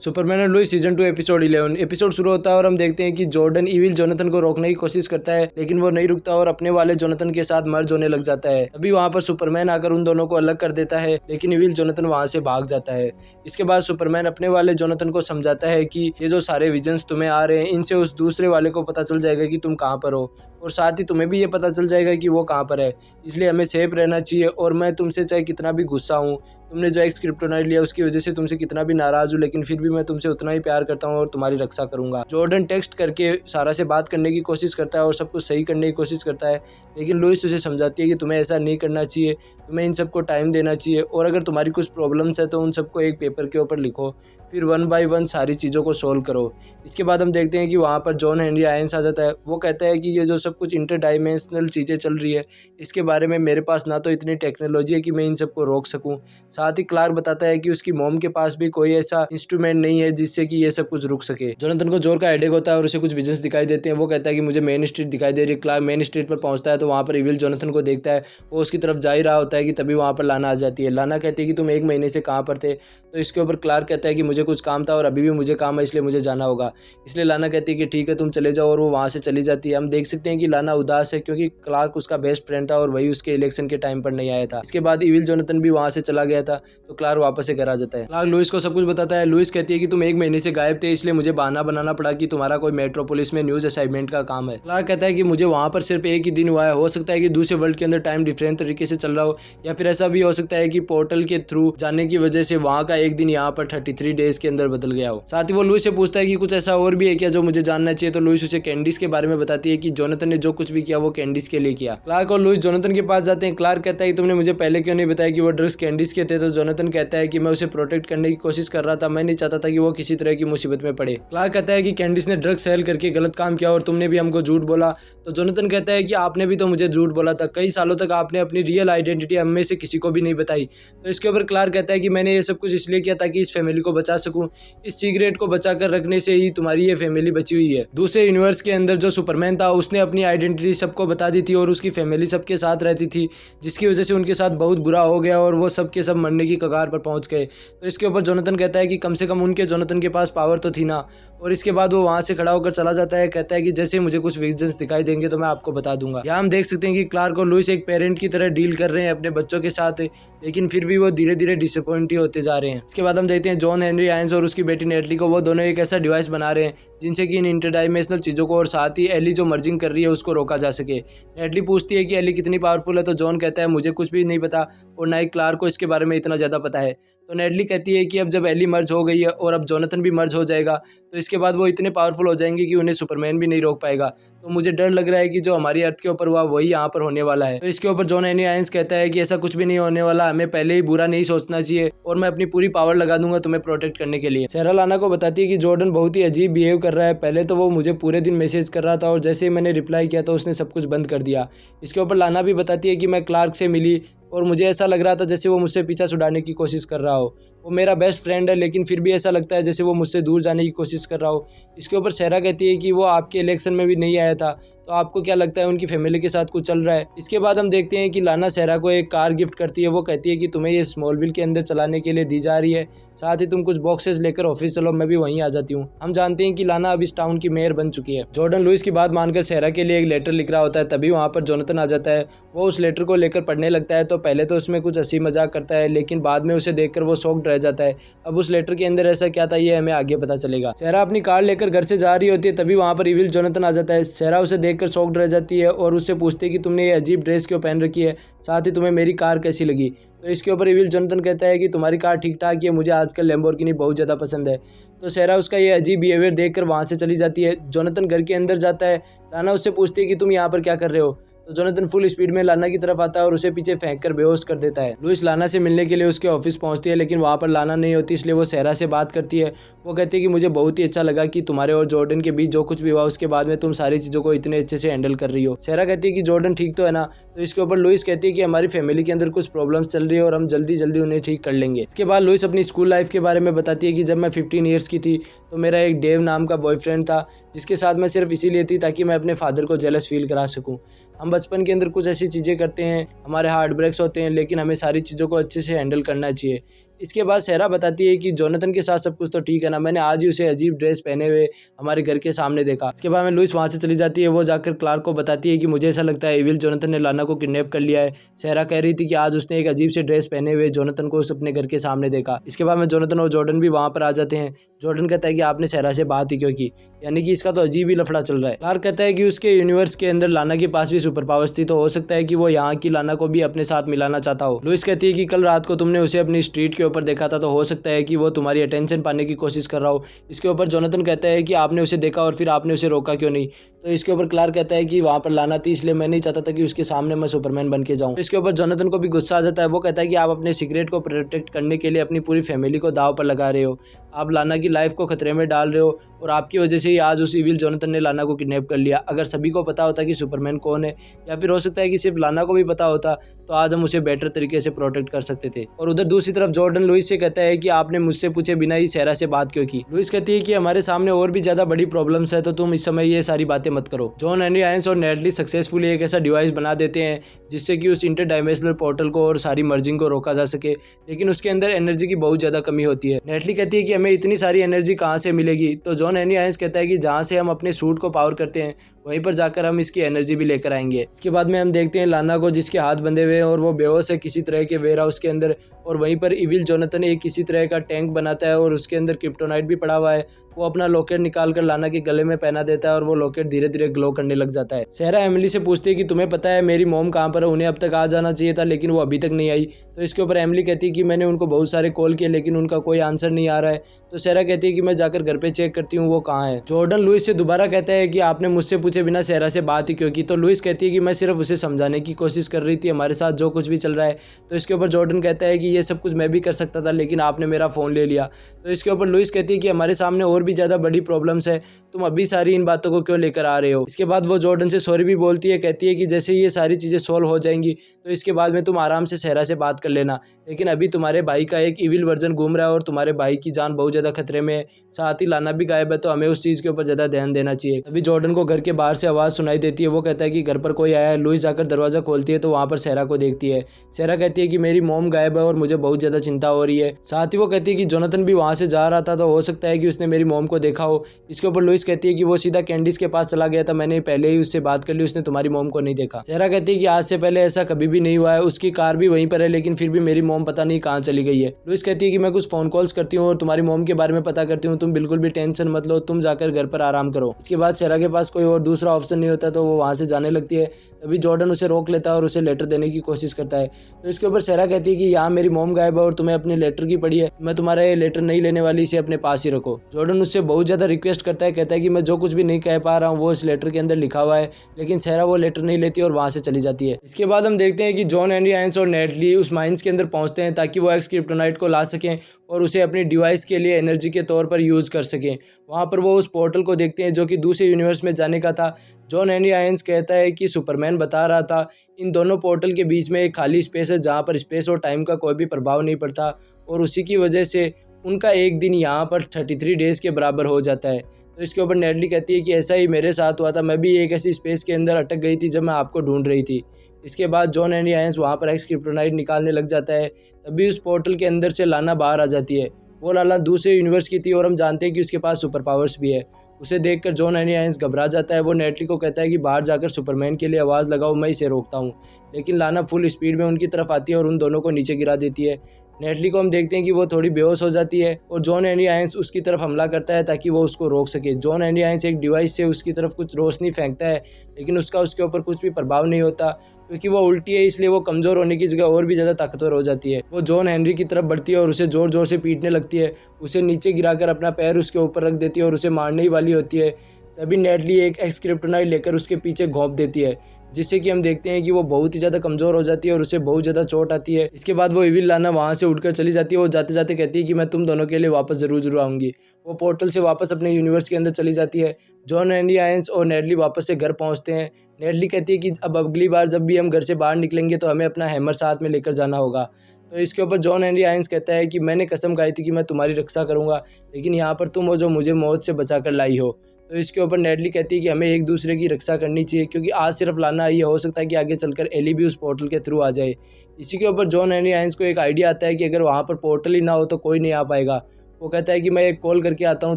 Superman और Louis season 2 episode 11। Episode शुरू होता है और हम देखते हैं कि जॉर्डन इविल जोनाथन को रोकने की कोशिश करता है, लेकिन वो नहीं रुकता और अपने वाले जोनाथन के साथ मर्ज होने लग जाता है। अभी वहां पर सुपरमैन आकर उन दोनों को अलग कर देता है, लेकिन इविल जोनाथन वहां से भाग जाता है। इसके बाद सुपरमैन अपने वाले जोनाथन को समझाता है कि ये जो सारे विजन्स तुम्हें आ रहे हैं, इनसे उस दूसरे वाले को पता चल जाएगा कि तुम कहाँ पर हो, और साथ ही तुम्हें भी ये पता चल जाएगा कि वो कहाँ पर है। इसलिए हमें सेफ रहना चाहिए, और मैं तुमसे चाहे कितना भी गुस्सा हूँ, तुमने जो एक क्रिप्टोनाइट लिया उसकी वजह से तुमसे कितना भी नाराज हूँ, लेकिन फिर भी मैं तुमसे उतना ही प्यार करता हूँ और तुम्हारी रक्षा करूंगा। जॉर्डन टेक्स्ट करके सारा से बात करने की कोशिश करता है और सब कुछ सही करने की कोशिश करता है, लेकिन लुइस उसे समझाती है कि तुम्हें ऐसा नहीं करना चाहिए, तुम्हें इन सबको टाइम देना चाहिए, और अगर तुम्हारी कुछ प्रॉब्लम्स है तो उन सबको एक पेपर के ऊपर लिखो, फिर 1 बाय 1 सारी चीज़ों को सोल्व करो। इसके बाद हम देखते हैं कि वहाँ पर जॉन हेनरी आयंस आ जाता है। वो कहता है कि ये जो सब कुछ इंटरडायमेंशनल चीज़ें चल रही है, इसके बारे में मेरे पास ना तो इतनी टेक्नोलॉजी है कि मैं इन सबको रोक सकूं। साथ ही क्लार्क बताता है कि उसकी मॉम के पास भी कोई ऐसा इंस्ट्रूमेंट नहीं है जिससे कि ये सब कुछ रुक सके। जोनाथन को जोर का हेडेक होता है और उसे कुछ विजन्स दिखाई देते हैं। वो कहता है कि मुझे मेन स्ट्रीट दिखाई दे रही है। क्लार्क मेन स्ट्रीट पर पहुंचता है तो वहाँ पर इविल जोनाथन को देखता है। वो उसकी तरफ जा ही रहा होता है कि तभी वहाँ पर लाना आ जाती है। लाना कहती है कि तुम 1 महीने से कहाँ पर थे, तो इसके ऊपर क्लार्क कहता है कि मुझे कुछ काम था और अभी भी मुझे काम है, इसलिए मुझे जाना होगा। इसलिए लाना कहती है कि ठीक है तुम चले जाओ, और वो वहाँ से चली जाती है। हम देख सकते हैं कि लाना उदास है क्योंकि क्लार्क उसका बेस्ट फ्रेंड था और वही उसके इलेक्शन के टाइम पर नहीं आया था। इसके बाद इविल जोनाथन भी वहाँ से चला गया था, तो क्लार्क वापस से घर आ जाता है। क्लार्क लुइस को सब कुछ बताता है। लुइस कहती है कि तुम 1 महीने से गायब थे, इसलिए मुझे बहाना बनाना पड़ा कि तुम्हारा कोई मेट्रोपोलिस में न्यूज असाइनमेंट का काम है। क्लार्क कहता है कि मुझे वहाँ पर सिर्फ 1 ही दिन हुआ है, हो सकता है कि दूसरे वर्ल्ड के अंदर टाइम डिफरेंट तरीके से चल रहा हो, या फिर ऐसा भी हो सकता है कि पोर्टल के थ्रू जाने की वजह से वहाँ का 1 दिन यहाँ पर 33 डेज के अंदर बदल गया हो। साथ ही वो लुइस से पूछता है कि कुछ ऐसा और भी है क्या जो मुझे जानना चाहिए, तो लुइस उसे कैंडिस के बारे में बताती है कि जोनाथन ने जो कुछ भी किया वो कैंडिस के लिए किया। क्लार्क और लुइस जोनाथन के पास जाते हैं। क्लार्क कहता है कि तुमने मुझे पहले क्यों नहीं बताया कि वो ड्रग्स कैंडिस के थे, तो जोनाथन कहता है कि मैं उसे प्रोटेक्ट करने की कोशिश कर रहा था, मैं नहीं चाहता था कि वो किसी तरह की मुसीबत में पड़े। क्लार्क कहता है कि कैंडिस ने ड्रग्स सेल करके गलत काम किया और तुमने भी हमको झूठ बोला, तो जोनाथन कहता है कि आपने भी तो मुझे झूठ बोला था, कई सालों तक आपने अपनी रियल आइडेंटिटी हम में से किसी को भी नहीं बताई। तो इसके ऊपर क्लार्क कहता है कि मैंने ये सब कुछ इसलिए किया ताकि इस फैमिली को बचा सकूं, इस सीक्रेट को बचा कर रखने से ही तुम्हारी ये फैमिली बची हुई है। दूसरे यूनिवर्स के अंदर जो सुपरमैन था उसने अपनी आइडेंटिटी सबको बता दी थी और उसकी फैमिली सबके साथ रहती थी, जिसकी वजह से उनके साथ बहुत बुरा हो गया और वो सब के सब मरने की कगार पर पहुंच गए। तो इसके ऊपर जोनाथन कहता है कि कम से कम उनके जोनाथन के पास पावर तो थी ना, और इसके बाद वो वहां से खड़ा होकर चला जाता है। कहता है कि जैसे मुझे कुछ विजन्स दिखाई देंगे तो मैं आपको बता दूंगा। यहाँ हम देख सकते हैं कि क्लार्क और लुइस एक पेरेंट की तरह डील कर रहे हैं अपने बच्चों के साथ, लेकिन फिर भी वो धीरे धीरे डिसअपॉइंट ही होते जा रहे हैं। इसके बाद हम देखते हैं जॉन हेनरी आयंस और उसकी बेटी नेटली को, वो दोनों एक ऐसा डिवाइस बना रहे हैं जिनसे कि इन इंटरडायमेंशनल चीज़ों को और साथ ही एली जो मर्जिंग कर रही है उसको रोका जा सके। नेटली पूछती है कि एली कितनी पावरफुल है, तो जॉन कहता है मुझे कुछ भी नहीं पता और ना ही क्लार्क को इसके बारे में इतना ज़्यादा पता है। तो नेटली कहती है कि अब जब एली मर्ज हो गई है और अब जोनाथन भी मर्ज हो जाएगा, तो इसके बाद वो इतने पावरफुल हो जाएंगे कि उन्हें सुपरमैन भी नहीं रोक पाएगा। तो मुझे डर लग रहा है कि जो हमारी अर्थ के ऊपर हुआ वही यहाँ पर होने वाला है। तो इसके ऊपर जॉन हेनरी आयंस कहता है कि ऐसा कुछ भी नहीं होने वाला, हमें पहले ही बुरा नहीं सोचना चाहिए और मैं अपनी पूरी पावर लगा दूंगा तुम्हें प्रोटेक्ट करने के लिए। सारा लाना को बताती है कि जॉर्डन बहुत ही अजीब बिहेव कर रहा है। पहले तो वो मुझे पूरे दिन मैसेज कर रहा था और जैसे ही मैंने रिप्लाई किया तो उसने सब कुछ बंद कर दिया। इसके ऊपर लाना भी बताती है कि मैं क्लार्क से मिली और मुझे ऐसा लग रहा था जैसे वो मुझसे पीछा छुड़ाने की कोशिश कर रहा हो। वो मेरा बेस्ट फ्रेंड है, लेकिन फिर भी ऐसा लगता है जैसे वो मुझसे दूर जाने की कोशिश कर रहा हो। इसके ऊपर सहरा कहती है कि वो आपके इलेक्शन में भी नहीं आया था, तो आपको क्या लगता है उनकी फैमिली के साथ कुछ चल रहा है। इसके बाद हम देखते हैं कि लाना सहरा को एक कार गिफ्ट करती है। वो कहती है कि तुम्हें ये स्मॉलविल के अंदर चलाने के लिए दी जा रही है, साथ ही तुम कुछ बॉक्सेस लेकर ऑफिस चलो, मैं भी वहीं आ जाती हूँ। हम जानते हैं कि लाना अब इस टाउन की मेयर बन चुकी है। जॉर्डन लुइस की बात मानकर सहरा के लिए एक लेटर लिख रहा होता है, तभी वहाँ पर जोनाथन आ जाता है। वो उस लेटर को लेकर पढ़ने लगता है, तो पहले तो उसमें कुछ हंसी मजाक करता है, लेकिन बाद में उसे देखकर वो शॉक्ड रह जाता है। अब उस लेटर के अंदर ऐसा क्या था ये हमें आगे पता चलेगा। सहरा अपनी कार लेकर घर से जा रही होती है, तभी वहाँ पर इविल जोनाथन आ जाता है। सहरा उसे देखकर शॉक्ड रह जाती है और उससे पूछती है कि तुमने ये अजीब ड्रेस क्यों पहन रखी है, साथ ही तुम्हें मेरी कार कैसी लगी। तो इसके ऊपर इविल जोनाथन कहता है कि तुम्हारी कार ठीक ठाक है, मुझे आजकल लैम्बोर्गिनी बहुत ज़्यादा पसंद है। तो सहरा उसका ये अजीब बिहेवियर देखकर वहाँ से चली जाती है। जोनाथन घर के अंदर जाता है। लाना उससे पूछती है कि तुम यहाँ पर क्या कर रहे हो, तो जोनाथन फुल स्पीड में लाना की तरफ आता है और उसे पीछे फेंक कर बेहोश कर देता है। लुइस लाना से मिलने के लिए उसके ऑफिस पहुंचती है, लेकिन वहां पर लाना नहीं होती, इसलिए वो सहरा से बात करती है। वो कहती है कि मुझे बहुत ही अच्छा लगा कि तुम्हारे और जॉर्डन के बीच जो कुछ भी हुआ उसके बाद में तुम सारी चीज़ों को इतने अच्छे से हैंडल कर रही हो। सहरा कहती है कि जॉर्डन ठीक तो है ना। तो इसके ऊपर लुइस कहती है कि हमारी फैमिली के अंदर कुछ प्रॉब्लम्स चल रही है और हम जल्दी जल्दी उन्हें ठीक कर लेंगे। इसके बाद लुइस अपनी स्कूल लाइफ के बारे में बताती है कि जब मैं 15 ईयर्स की थी तो मेरा एक डेव नाम का बॉयफ्रेंड था, जिसके साथ मैं सिर्फ इसीलिए थी ताकि मैं अपने फादर को जेलस फील करा सकूँ। हम बचपन के अंदर कुछ ऐसी चीज़ें करते हैं, हमारे हार्ट ब्रेक्स होते हैं, लेकिन हमें सारी चीज़ों को अच्छे से हैंडल करना चाहिए। इसके बाद सहरा बताती है कि जोनाथन के साथ सब कुछ तो ठीक है ना, मैंने आज ही उसे अजीब ड्रेस पहने हुए हमारे घर के सामने देखा। इसके बाद में लुइस वहाँ से चली जाती है। वो जाकर क्लार्क को बताती है कि मुझे ऐसा लगता है इविल जोनाथन ने लाना को किडनैप कर लिया है। सहरा कह रही थी कि आज उसने एक अजीब से ड्रेस पहने हुए जोनाथन को अपने घर के सामने देखा। इसके बाद में जोनाथन और जॉर्डन भी वहाँ पर आ जाते हैं। जॉर्डन कहता है कि आपने सहरा से बात ही क्यों की, यानी कि इसका तो अजीब ही लफड़ा चल रहा है। क्लार्क कहता है कि उसके यूनिवर्स के अंदर लाना के पास भी सुपर पावर्स थी, तो हो सकता है कि वो यहाँ की लाना को भी अपने साथ मिलाना चाहता हो। लुइस कहती है कि कल रात को तुमने उसे अपनी स्ट्रीट के ऊपर देखा था, तो हो सकता है कि वो तुम्हारी अटेंशन पाने की कोशिश कर रहा हो। इसके ऊपर जोनाथन कहता है कि आपने उसे देखा और फिर आपने उसे रोका क्यों नहीं। तो इसके ऊपर क्लार्क कहता है कि वहाँ पर लाना थी, इसलिए मैं नहीं चाहता था कि उसके सामने मैं सुपरमैन बन के जाऊँ। इसके ऊपर जोनाथन को भी गुस्सा आ जाता है। वो कहता है कि आप अपने सीक्रेट को प्रोटेक्ट करने के लिए अपनी पूरी फैमिली को दाव पर लगा रहे हो, आप लाना की लाइफ को खतरे में डाल रहे हो, और आपकी वजह से ही आज उस इविल जोनाथन ने लाना को किडनैप कर लिया। अगर सभी को पता होता कि सुपरमैन कौन है, या फिर हो सकता है कि सिर्फ लाना को भी पता होता, तो आज हम उसे बेटर तरीके से प्रोटेक्ट कर सकते थे। और उधर दूसरी तरफ जॉर्डन लुइस से कहता है कि आपने मुझसे पूछे बिना ही सहरा से बात क्यों की। लुइस कहती है कि हमारे सामने और भी ज्यादा बड़ी प्रॉब्लम्स है, तो तुम इस समय ये सारी बातें मत करो। जॉन हेनरी आयंस और नेटली सक्सेसफुली एक ऐसा डिवाइस बना देते हैं जिससे कि उस इंटर डायमेंशनल पोर्टल को और सारी मर्जिंग को रोका जा सके, लेकिन उसके अंदर एनर्जी की बहुत ज्यादा कमी होती है। नेटली कहती है कि हमें इतनी सारी एनर्जी कहाँ से मिलेगी, तो जॉन हेनरी आयंस कहता है कि जहाँ से हम अपने सूट को पावर करते हैं वहीं पर जाकर हम इसकी एनर्जी भी लेकर आएंगे। इसके बाद में हम देखते हैं लाना को, जिसके हाथ बंधे हुए हैं और वो बेहोश है किसी तरह के वेयर हाउस के अंदर, और वहीं पर इविल जोनाथन एक किसी तरह का टैंक बनाता है और उसके अंदर क्रिप्टोनाइट भी पड़ा हुआ है। वो अपना लॉकेट निकाल कर लाना के गले में पहना देता है और वो लॉकेट धीरे धीरे ग्लो करने लग जाता है। सहरा एमिली से पूछती है कि तुम्हें पता है मेरी मॉम कहाँ पर है, उन्हें अब तक आ जाना चाहिए था लेकिन वो अभी तक नहीं आई। तो इसके ऊपर एमिली कहती है कि मैंने उनको बहुत सारे कॉल किए लेकिन उनका कोई आंसर नहीं आ रहा है। तो सहरा कहती है कि मैं जाकर घर पे चेक करती हूँ वो कहाँ है। जॉर्डन लुइस से दोबारा कहता है कि आपने मुझसे पूछे बिना सहरा से बात ही क्यों की। तो लुइस कहती है कि मैं सिर्फ उसे समझाने की कोशिश कर रही थी हमारे साथ जो कुछ भी चल रहा है। तो इसके ऊपर जॉर्डन कहता है कि ये सब कुछ मैं भी कर सकता था लेकिन आपने मेरा फ़ोन ले लिया। तो इसके ऊपर लुइस कहती है कि हमारे सामने और भी ज़्यादा बड़ी प्रॉब्लम्स है, तुम अभी सारी इन बातों को क्यों लेकर आ रहे हो। इसके बाद वो जॉर्डन से सॉरी भी बोलती है, कहती है कि जैसे ये सारी चीज़ें सॉल्व हो जाएंगी तो इसके बाद में तुम आराम से सहरा से बात कर लेना, लेकिन अभी तुम्हारे भाई का एक इविल वर्जन घूम रहा है और तुम्हारे भाई की जान बहुत ज़्यादा खतरे में है, साथ ही लाना भी गायब है, तो हमें उस चीज़ के ऊपर ज़्यादा ध्यान देना चाहिए। अभी जॉर्डन को घर के बाहर से आवाज़ सुनाई देती है। वो कहता है कि घर पर कोई आया है। लुइस जाकर दरवाज़ा खोलती है तो वहाँ पर सहरा को देखती है। सहरा कहती है कि मेरी मॉम गायब है और मुझे बहुत ज़्यादा चिंता हो रही है। साथ ही वो कहती है कि जोनाथन भी वहाँ से जा रहा था, तो हो सकता है कि उसने मेरी मॉम को देखा हो। इसके ऊपर लुइस कहती है कि वो सीधा कैंडिस के पास चला गया था, मैंने पहले ही उससे बात कर ली, उसने तुम्हारी मॉम को नहीं देखा। सहरा कहती है कि आज से पहले ऐसा कभी भी नहीं हुआ है, उसकी कार भी वहीं पर है लेकिन फिर भी मेरी मॉम पता नहीं कहाँ चली गई है। लुइस कहती है कि मैं कुछ फ़ोन कॉल्स करती हूँ और तुम्हारी मॉम के बारे में पता करती हूँ, तुम बिल्कुल भी टेंशन मत लो, तुम जाकर घर पर आराम करो। इसके बाद सहरा के पास कोई और दूसरा ऑप्शन नहीं होता तो वो वहाँ से जाने लगती है। तभी जॉर्डन उसे रोक लेता है और उसे लेटर देने की कोशिश करता है। तो इसके ऊपर सहरा कहती है कि यहाँ मेरी मॉम गायब है और तुम्हें अपने लेटर की पड़ी है, मैं तुम्हारा ये लेटर नहीं लेने वाली, इसे अपने पास ही रखो। जॉर्डन उससे बहुत ज़्यादा रिक्वेस्ट करता है, कहता है कि मैं जो कुछ भी नहीं कह पा रहा हूँ वो इस लेटर के अंदर लिखा हुआ है, लेकिन सहरा वो लेटर नहीं लेती और वहाँ से चली जाती है। इसके बाद हम देखते हैं कि जॉन हेनरी आयंस और नेटली उस माइंस के अंदर पहुँचते हैं ताकि वो एक्स क्रिप्टोनाइट को ला सकें और उसे अपनी डिवाइस के लिए एनर्जी के तौर पर यूज़ कर सकें। वहाँ पर वो उस पोर्टल को देखते हैं जो कि दूसरे यूनिवर्स में जाने का था। जॉन हेनरी आयंस कहता है कि सुपरमैन बता रहा था इन दोनों पोर्टल के बीच में एक खाली स्पेस है जहाँ पर स्पेस और टाइम का कोई भी प्रभाव नहीं पड़ता, और उसी की वजह से उनका एक दिन यहाँ पर 33 डेज़ के बराबर हो जाता है। तो इसके ऊपर नेटली कहती है कि ऐसा ही मेरे साथ हुआ था, मैं भी एक ऐसी स्पेस के अंदर अटक गई थी जब मैं आपको ढूंढ रही थी। इसके बाद जॉन हेनरी आयंस वहाँ पर एक्स क्रिप्टोनाइट निकालने लग जाता है। तभी उस पोर्टल के अंदर से लाना बाहर आ जाती है। वो लाना दूसरे यूनिवर्स की थी और हम जानते हैं कि उसके पास सुपर पावर्स भी है। उसे देखकर जॉन हेनरी आयंस घबरा जाता है। वो नेटली को कहता है कि बाहर जाकर सुपरमैन के लिए आवाज़ लगाओ, मैं इसे रोकता हूँ। लेकिन लाना फुल स्पीड में उनकी तरफ आती है और उन दोनों को नीचे गिरा देती है। नेटली को हम देखते हैं कि वो थोड़ी बेहोश हो जाती है और जॉन हेनरी आयंस उसकी तरफ हमला करता है ताकि वो उसको रोक सके। जॉन हेनरी आयंस एक डिवाइस से उसकी तरफ कुछ रोशनी फेंकता है, लेकिन उसका उसके ऊपर कुछ भी प्रभाव नहीं होता क्योंकि वो उल्टी है, इसलिए वो कमज़ोर होने की जगह और भी ज़्यादा ताकतवर हो जाती है। वो जॉन हेनरी की तरफ बढ़ती है और उसे ज़ोर ज़ोर से पीटने लगती है। उसे नीचे गिराकर अपना पैर उसके ऊपर रख देती है और उसे मारने ही वाली होती है। तभी नेटली एक एक्स क्रिप्टोनाइट लेकर उसके पीछे घोंप देती है, जिससे कि हम देखते हैं कि वो बहुत ही ज़्यादा कमज़ोर हो जाती है और उसे बहुत ज़्यादा चोट आती है। इसके बाद वो इविल लाना वहाँ से उठकर चली जाती है। वो जाते जाते कहती है कि मैं तुम दोनों के लिए वापस ज़रूर आऊँगी। वो पोर्टल से वापस अपने यूनिवर्स के अंदर चली जाती है। जॉन हेनरी आयंस और नेटली वापस से घर पहुँचते हैं। नेटली कहती है कि अब अगली बार जब भी हम घर से बाहर निकलेंगे तो हमें अपना हैमर साथ में लेकर जाना होगा। तो इसके ऊपर जॉन हेनरी आयंस कहता है कि मैंने कसम खाई थी कि मैं तुम्हारी रक्षा करूंगा, लेकिन यहाँ पर तुम हो जो मुझे मौत से बचा कर लाई हो। तो इसके ऊपर नेडली कहती है कि हमें एक दूसरे की रक्षा करनी चाहिए, क्योंकि आज सिर्फ लाना आई है, हो सकता है कि आगे चलकर एली भी उस पोर्टल के थ्रू आ जाए। इसी के ऊपर जॉन हेनरी हाइंस को एक आइडिया आता है कि अगर वहाँ पर पोर्टल ही ना हो तो कोई नहीं आ पाएगा। वो कहता है कि मैं एक कॉल करके आता हूँ,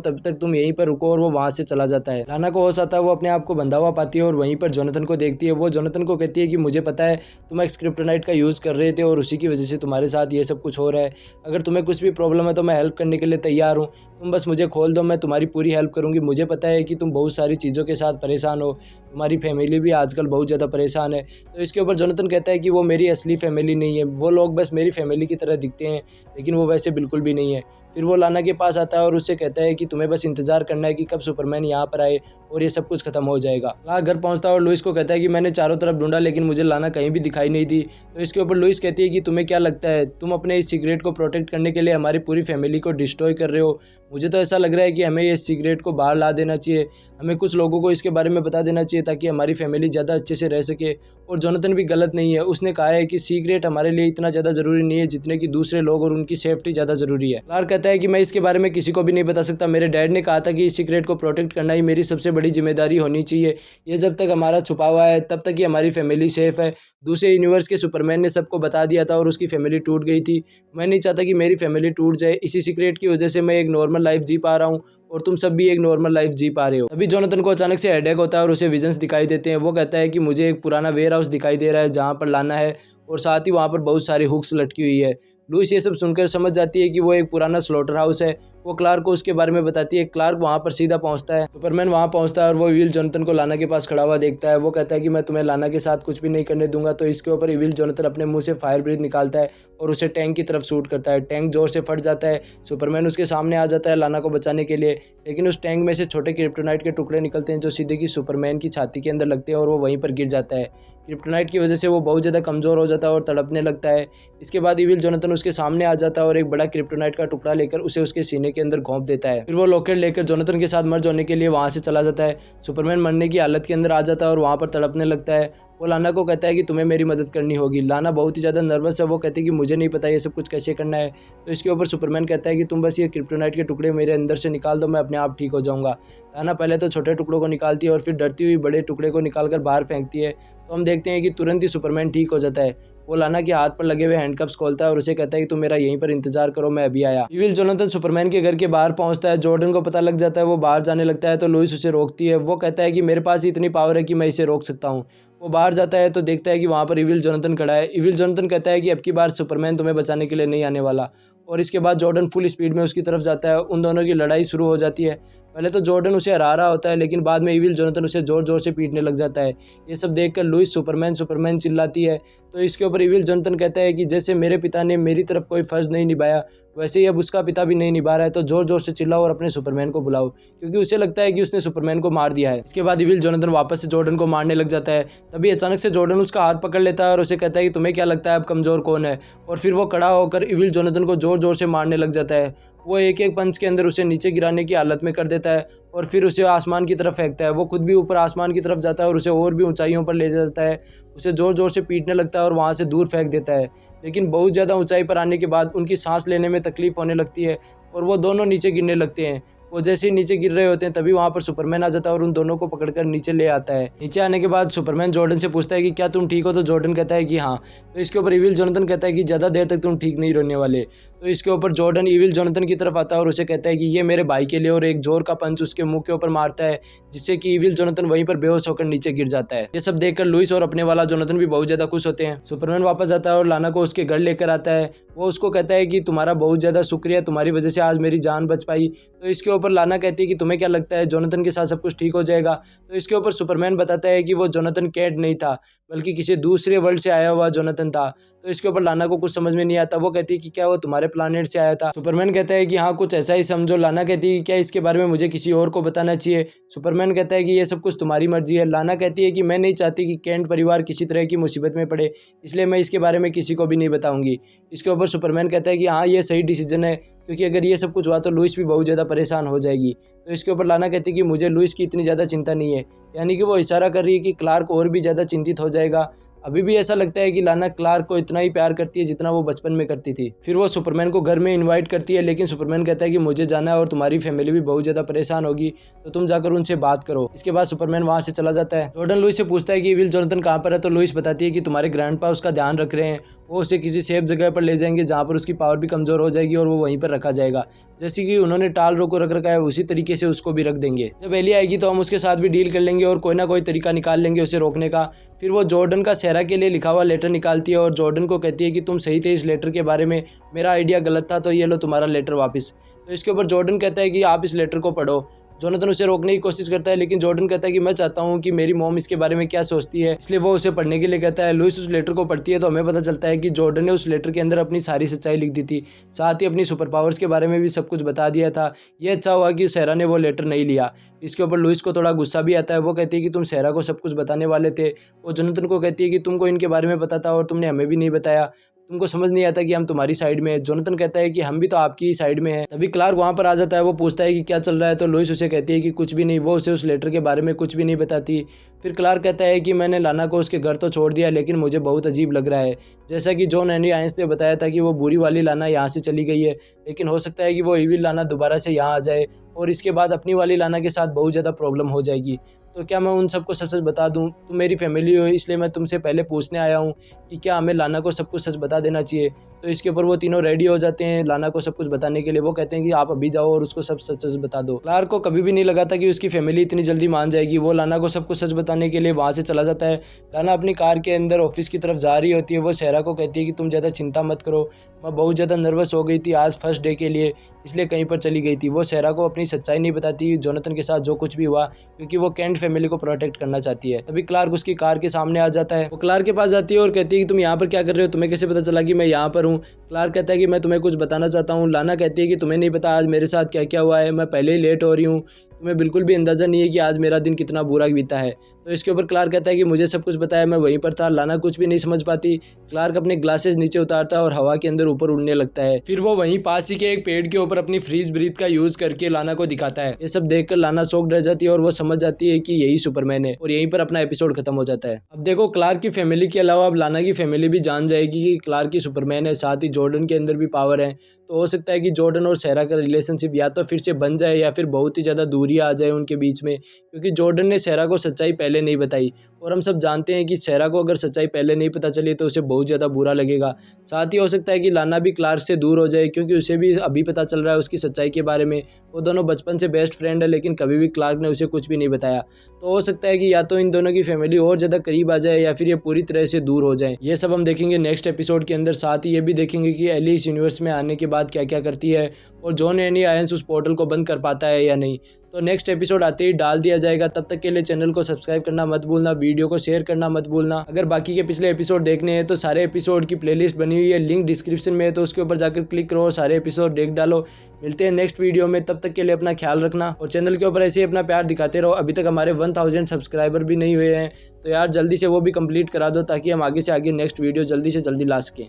तब तक तुम यहीं पर रुको, और वो वहाँ से चला जाता है। लाना को होश आता है, वो अपने आप को बंधा हुआ पाती है और वहीं पर जोनाथन को देखती है। वो जोनाथन को कहती है कि मुझे पता है तुम एक क्रिप्टोनाइट का यूज़ कर रहे थे और उसी की वजह से तुम्हारे साथ ये सब कुछ हो रहा है। अगर तुम्हें कुछ भी प्रॉब्लम है तो मैं हेल्प करने के लिए तैयार हूँ, तुम बस मुझे खोल दो, मैं तुम्हारी पूरी हेल्प करूँगी। मुझे पता है कि तुम बहुत सारी चीज़ों के साथ परेशान हो, तुम्हारी फैमिली भी आजकल बहुत ज़्यादा परेशान है। तो इसके ऊपर जोनाथन कहता है कि वो मेरी असली फैमिली नहीं है, वो लोग बस मेरी फैमिली की तरह दिखते हैं, लेकिन वो वैसे बिल्कुल भी नहीं है। फिर वो लाना के पास आता है और उससे कहता है कि तुम्हें बस इंतजार करना है कि कब सुपरमैन यहाँ पर आए और ये सब कुछ खत्म हो जाएगा। लाना घर पहुँचता है और लुइस को कहता है कि मैंने चारों तरफ ढूंढा लेकिन मुझे लाना कहीं भी दिखाई नहीं दी। तो इसके ऊपर लुइस कहती है कि तुम्हें क्या लगता है, तुम अपने इस सीक्रेट को प्रोटेक्ट करने के लिए हमारी पूरी फैमिली को डिस्ट्रॉय कर रहे हो। मुझे तो ऐसा लग रहा है कि हमें इस सीक्रेट को बाहर ला देना चाहिए, हमें कुछ लोगों को इसके बारे में बता देना चाहिए ताकि हमारी फैमिली ज़्यादा अच्छे से रह सके। और जोनाथन भी गलत नहीं है, उसने कहा है कि सीक्रेट हमारे लिए इतना ज़्यादा ज़रूरी नहीं है जितने कि दूसरे लोग और उनकी सेफ्टी ज़्यादा ज़रूरी है। क्लार्क कहता है कि मैं इसके बारे में किसी को भी नहीं बता सकता, मेरे डैड ने कहा था कि इस सीक्रेट को प्रोटेक्ट करना ही मेरी सबसे बड़ी जिम्मेदारी होनी चाहिए। ये जब तक हमारा छुपा हुआ है तब तक ही हमारी फैमिली सेफ है। दूसरे यूनिवर्स के सुपरमैन ने सबको बता दिया था और उसकी फैमिली टूट गई थी। मैं नहीं चाहता कि मेरी फैमिली टूट जाए, इसी सीक्रेट की वजह से मैं एक नॉर्मल लाइफ जी पा रहा हूँ और तुम सब भी एक नॉर्मल लाइफ जी पा रहे हो। अभी जोनाथन को अचानक से हेडेक होता है और उसे विजन्स दिखाई देते हैं। वो कहता है कि मुझे एक पुराना वेयर हाउस दिखाई दे रहा है जहाँ पर लाना है और साथ ही वहाँ पर बहुत सारी हुक्स लटकी हुई है। लुइस ये सब सुनकर समझ जाती है कि वो एक पुराना स्लॉटर हाउस है। वो क्लार्क को उसके बारे में बताती है। क्लार्क वहाँ पर सीधा पहुँचता है। सुपरमैन वहाँ पहुँचता है और वो इविल जोनाथन को लाना के पास खड़ा हुआ देखता है। वो कहता है कि मैं तुम्हें लाना के साथ कुछ भी नहीं करने दूंगा। तो इसके ऊपर इविल जोनाथन अपने मुंह से फायर ब्रीथ निकालता है और उसे टैंक की तरफ शूट करता है। टैंक जोर से फट जाता है। सुपरमैन उसके सामने आ जाता है लाना को बचाने के लिए, लेकिन उस टैंक में से छोटे क्रिप्टोनाइट के टुकड़े निकलते हैं जो सीधे की सुपरमैन की छाती के अंदर लगते हैं और वो वहीं पर गिर जाता है। क्रिप्टोनाइट की वजह से वो बहुत ज़्यादा कमज़ोर हो जाता है और तड़पने लगता है। इसके बाद इविल जोनाथन उसके सामने आ जाता है और एक बड़ा क्रिप्टोनाइट का टुकड़ा लेकर उसे उसके सीने के अंदर घोंप देता है। फिर वो लॉकेट लेकर जोनाथन के साथ मर्ज होने के लिए वहाँ से चला जाता है। सुपरमैन मरने की हालत के अंदर आ जाता है और वहाँ पर तड़पने लगता है। वो लाना को कहता है कि तुम्हें मेरी मदद करनी होगी। लाना बहुत ही ज़्यादा नर्वस है। वो कहती है कि मुझे नहीं पता ये सब कुछ कैसे करना है। तो इसके ऊपर सुपरमैन कहता है कि तुम बस ये क्रिप्टोनाइट के टुकड़े मेरे अंदर से निकाल दो, मैं अपने आप ठीक हो जाऊंगा। लाना पहले तो छोटे टुकड़ों को निकालती है और फिर डरती हुई बड़े टुकड़े को निकालकर बाहर फेंकती है। तो हम देखते हैं कि तुरंत ही सुपरमैन ठीक हो जाता है। वो लाना के हाथ पर लगे हुए हैंडकप्स खोलता है और उसे कहता है कि तुम मेरा यहीं पर इंतजार करो, मैं अभी आया। इविल जोनाथन सुपरमैन के घर के बाहर पहुंचता है। जॉर्डन को पता लग जाता है, वो बाहर जाने लगता है तो लुइस उसे रोकती है। वो कहता है कि मेरे पास इतनी पावर है कि मैं इसे रोक सकता हूँ। वो बाहर जाता है तो देखता है कि वहाँ पर इविल जोनाथन खड़ा है। इविल जोनाथन कहता है कि अब की बार सुपरमैन तुम्हें बचाने के लिए नहीं आने वाला। और इसके बाद जॉर्डन फुल स्पीड में उसकी तरफ जाता है। उन दोनों की लड़ाई शुरू हो जाती है। पहले तो जॉर्डन उसे हरा रहा होता है, लेकिन बाद में इविल जोनाथन उसे जोर जोर से पीटने लग जाता है। ये सब देखकर लुइस सुपरमैन सुपरमैन चिल्लाती है। तो इसके ऊपर इविल जोनाथन कहता है कि जैसे मेरे पिता ने मेरी तरफ कोई फ़र्ज़ नहीं निभाया, वैसे ही अब उसका पिता भी नहीं निभा रहा है, तो जोर जोर से चिल्लाओ और अपने सुपरमैन को बुलाओ, क्योंकि उसे लगता है कि उसने सुपरमैन को मार दिया है। इसके बाद इविल जोनाथन वापस से जॉर्डन को मारने लग जाता है। तभी अचानक से जॉर्डन उसका हाथ पकड़ लेता है और उसे कहता है कि तुम्हें क्या लगता है अब कमज़ोर कौन है। और फिर वो खड़ा होकर इविल जोनाथन को जोर जोर से मारने लग जाता है। वो एक एक पंच के अंदर उसे नीचे गिराने की हालत में कर देता है और फिर उसे आसमान की तरफ फेंकता है। वो खुद भी ऊपर आसमान की तरफ जाता है और उसे और भी ऊंचाइयों पर ले जाता है। उसे ज़ोर ज़ोर से पीटने लगता है और वहाँ से दूर फेंक देता है। लेकिन बहुत ज़्यादा ऊंचाई पर आने के बाद उनकी सांस लेने में तकलीफ़ होने लगती है और वो दोनों नीचे गिरने लगते हैं। वो जैसे ही नीचे गिर रहे होते हैं तभी वहाँ पर सुपरमैन आ जाता है और उन दोनों को पकड़कर नीचे ले आता है। नीचे आने के बाद सुपरमैन जॉर्डन से पूछता है कि क्या तुम ठीक हो, तो जॉर्डन कहता है कि हाँ। तो इसके ऊपर इविल जोनाथन कहता है कि ज़्यादा देर तक तुम ठीक नहीं रहने वाले। तो इसके ऊपर जॉर्डन इविल जोनाथन की तरफ आता है और उसे कहता है कि ये मेरे भाई के लिए, और एक जोर का पंच उसके मुंह के ऊपर मारता है जिससे कि इविल जोनाथन वहीं पर बेहोश होकर नीचे गिर जाता है। ये सब देखकर लुइस और अपने वाला जोनाथन भी बहुत ज़्यादा खुश होते हैं। सुपरमैन वापस आता है और लाना को उसके घर लेकर आता है। वो उसको कहता है कि तुम्हारा बहुत ज़्यादा शुक्रिया, तुम्हारी वजह से आज मेरी जान बच पाई। तो इसके ऊपर लाना कहती है कि तुम्हें क्या लगता है जोनाथन के साथ सब कुछ ठीक हो जाएगा। तो इसके ऊपर सुपरमैन बताता है कि वो जोनाथन कैट नहीं था, बल्कि किसी दूसरे वर्ल्ड से आया हुआ जोनाथन था। तो इसके ऊपर लाना को कुछ समझ में नहीं आता। वो कहती है कि क्या वो तुम्हारे प्लानेट से आया था। सुपरमैन कहता है कि हाँ, कुछ ऐसा ही समझो। लाना कहती है कि क्या इसके बारे में मुझे किसी और को बताना चाहिए। सुपरमैन कहता है कि ये सब कुछ तुम्हारी मर्जी है। लाना कहती है कि मैं नहीं चाहती कि केंट परिवार किसी तरह की मुसीबत में पड़े, इसलिए मैं इसके बारे में किसी को भी नहीं बताऊंगी। इसके ऊपर सुपरमैन कहता है कि हाँ, ये सही डिसीजन है, क्योंकि अगर ये सब कुछ हुआ तो लुइस भी बहुत ज़्यादा परेशान हो जाएगी। तो इसके ऊपर लाना कहती है कि मुझे लुइस की इतनी ज़्यादा चिंता नहीं है, यानी कि वो इशारा कर रही है कि क्लार्क और भी ज़्यादा चिंतित हो जाएगा अभी भी ऐसा लगता है कि लाना क्लार्क को इतना ही प्यार करती है जितना वो बचपन में करती थी। फिर वो सुपरमैन को घर में इन्वाइट करती है, लेकिन सुपरमैन कहता है कि मुझे जाना है और तुम्हारी फैमिली भी बहुत ज़्यादा परेशान होगी, तो तुम जाकर उनसे बात करो। इसके बाद सुपरमैन वहाँ से चला जाता है। जॉर्डन लुइस से पूछता है कि इविल जोनाथन कहाँ पर है, तो लुइस बताती है कि तुम्हारे ग्रैंडपा उसका ध्यान रख रहे हैं, वो उसे किसी सेफ जगह पर ले जाएंगे जहाँ पर उसकी पावर भी कमज़ोर हो जाएगी और वो वहीं पर रखा जाएगा। जैसे कि उन्होंने टालरो को रख रखा है उसी तरीके से उसको भी रख देंगे। जब एली आएगी तो हम उसके साथ भी डील कर लेंगे और कोई ना कोई तरीका निकाल लेंगे उसे रोकने का। फिर वो जॉर्डन का सेरा के लिए लिखा हुआ लेटर निकालती है और जॉर्डन को कहती है कि तुम सही थे इस लेटर के बारे में, मेरा आइडिया गलत था, तो ये लो तुम्हारा लेटर वापस। तो इसके ऊपर जॉर्डन कहता है कि आप इस लेटर को पढ़ो। जोनाथन उसे रोकने की कोशिश करता है, लेकिन जॉर्डन कहता है कि मैं चाहता हूँ कि मेरी मॉम इसके बारे में क्या सोचती है, इसलिए वो उसे पढ़ने के लिए कहता है। लुइस उस लेटर को पढ़ती है तो हमें पता चलता है कि जॉर्डन ने उस लेटर के अंदर अपनी सारी सच्चाई लिख दी थी, साथ ही अपनी सुपर पावर्स के बारे में भी सब कुछ बता दिया था। ये अच्छा हुआ कि सेरा ने वो लेटर नहीं लिया। इसके ऊपर लुइस को थोड़ा गुस्सा भी आता है। वो कहती है कि तुम सेरा को सब कुछ बताने वाले थे। वो जोनाथन को कहती है कि तुमको इनके बारे में पता था और तुमने हमें भी नहीं बताया, तुमको समझ नहीं आता कि हम तुम्हारी साइड में है। जोनाथन कहता है कि हम भी तो आपकी ही साइड में हैं। तभी क्लार्क वहाँ पर आ जाता है। वो पूछता है कि क्या चल रहा है, तो लुइस उसे कहती है कि कुछ भी नहीं। वो उसे उस लेटर के बारे में कुछ भी नहीं बताती। फिर क्लार्क कहता है कि मैंने लाना को उसके घर तो छोड़ दिया, लेकिन मुझे बहुत अजीब लग रहा है। जैसा कि जॉन हेनरी आयंस ने बताया था कि वो बुरी वाली लाना यहाँ से चली गई है, लेकिन हो सकता है कि वो इविल लाना दोबारा से यहाँ आ जाए और इसके बाद अपनी वाली लाना के साथ बहुत ज़्यादा प्रॉब्लम हो जाएगी। तो क्या मैं उन सबको सच सच बता दूं? तुम मेरी फैमिली हो, इसलिए मैं तुमसे पहले पूछने आया हूं कि क्या हमें लाना को सब कुछ सच बता देना चाहिए। तो इसके ऊपर वो तीनों रेडी हो जाते हैं लाना को सब कुछ बताने के लिए। वो कहते हैं कि आप अभी जाओ और उसको सब सच सच बता दो। क्लार्क को कभी भी नहीं लगा था कि उसकी फैमिली इतनी जल्दी मान जाएगी। वो लाना को सब कुछ सच बताने के लिए वहाँ से चला जाता है। लाना अपनी कार के अंदर ऑफिस की तरफ जा रही होती है। वो सेरा को कहती है कि तुम ज़्यादा चिंता मत करो, मैं बहुत ज़्यादा नर्वस हो गई थी आज फर्स्ट डे के लिए, इसलिए कहीं पर चली गई थी। वो सेरा को अपनी सच्चाई नहीं बताती जोनाथन के साथ जो कुछ भी हुआ, क्योंकि वो केंट फैमिली को प्रोटेक्ट करना चाहती है। तभी क्लार्क उसकी कार के सामने आ जाता है। वो क्लार्क के पास जाती है और कहती है कि तुम यहाँ पर क्या कर रहे हो, तुम्हें कैसे पता चला कि मैं यहाँ पर हूँ। क्लार्क कहता है कि मैं तुम्हें कुछ बताना चाहता हूँ। लाना कहती है कि तुम्हें नहीं पता आज मेरे साथ क्या क्या हुआ है, मैं पहले ही लेट हो रही हूँ, तुम्हें बिल्कुल भी अंदाज़ा नहीं है कि आज मेरा दिन कितना बुरा बीता है। तो इसके ऊपर क्लार्क कहता है कि मुझे सब कुछ बताया, मैं वहीं पर था। लाना कुछ भी नहीं समझ पाती। क्लार्क अपने ग्लासेस नीचे उतारता है और हवा के अंदर ऊपर उड़ने लगता है। फिर वो वहीं पास ही के एक पेड़ के ऊपर अपनी फ्रीज ब्रीथ का यूज करके लाना को दिखाता है। ये सब देखकर लाना शॉक्ड रह जाती है और वो समझ जाती है कि यही सुपरमैन है, और यहीं पर अपना एपिसोड खत्म हो जाता है। अब देखो, क्लार्क की फैमिली के अलावा अब लाना की फैमिली भी जान जाएगी कि क्लार्क की सुपरमैन है, साथ ही जॉर्डन के अंदर भी पावर है। तो हो सकता है कि जॉर्डन और सेरा का रिलेशनशिप या तो फिर से बन जाए या फिर बहुत ही ज़्यादा दूरी आ जाए उनके बीच में, क्योंकि जॉर्डन ने सेरा को सच्चाई पहले नहीं बताई और हम सब जानते हैं कि सेरा को अगर सच्चाई पहले नहीं पता चली तो उसे बहुत ज़्यादा बुरा लगेगा। साथ ही हो सकता है कि लाना भी क्लार्क से दूर हो जाए, क्योंकि उसे भी अभी पता चल रहा है उसकी सच्चाई के बारे में। वो दोनों बचपन से बेस्ट फ्रेंड है, लेकिन कभी भी क्लार्क ने उसे कुछ भी नहीं बताया। तो हो सकता है कि या तो इन दोनों की फैमिली और ज़्यादा करीब आ जाए या फिर ये पूरी तरह से दूर हो जाए। ये सब हम देखेंगे नेक्स्ट एपिसोड के अंदर। साथ ही ये भी देखेंगे कि एली इस यूनिवर्स में आने के बाद क्या क्या करती है और जॉन हेनरी आयंस उस पोर्टल को बंद कर पाता है या नहीं। तो नेक्स्ट एपिसोड आते ही डाल दिया जाएगा। तब तक के लिए चैनल को सब्सक्राइब करना मत भूलना, वीडियो को शेयर करना मत भूलना। अगर बाकी के पिछले एपिसोड देखने हैं तो सारे एपिसोड की प्लेलिस्ट बनी हुई है, लिंक डिस्क्रिप्शन में है, तो उसके ऊपर जाकर क्लिक करो और सारे एपिसोड देख डालो। मिलते हैं नेक्स्ट वीडियो में, तब तक के लिए अपना ख्याल रखना और चैनल के ऊपर ऐसे ही अपना प्यार दिखाते रहो। अभी तक हमारे 1000 सब्सक्राइबर भी नहीं हुए हैं, तो यार जल्दी से वो भी कंप्लीट करा दो ताकि हम आगे से आगे नेक्स्ट वीडियो जल्दी से जल्दी ला सकें।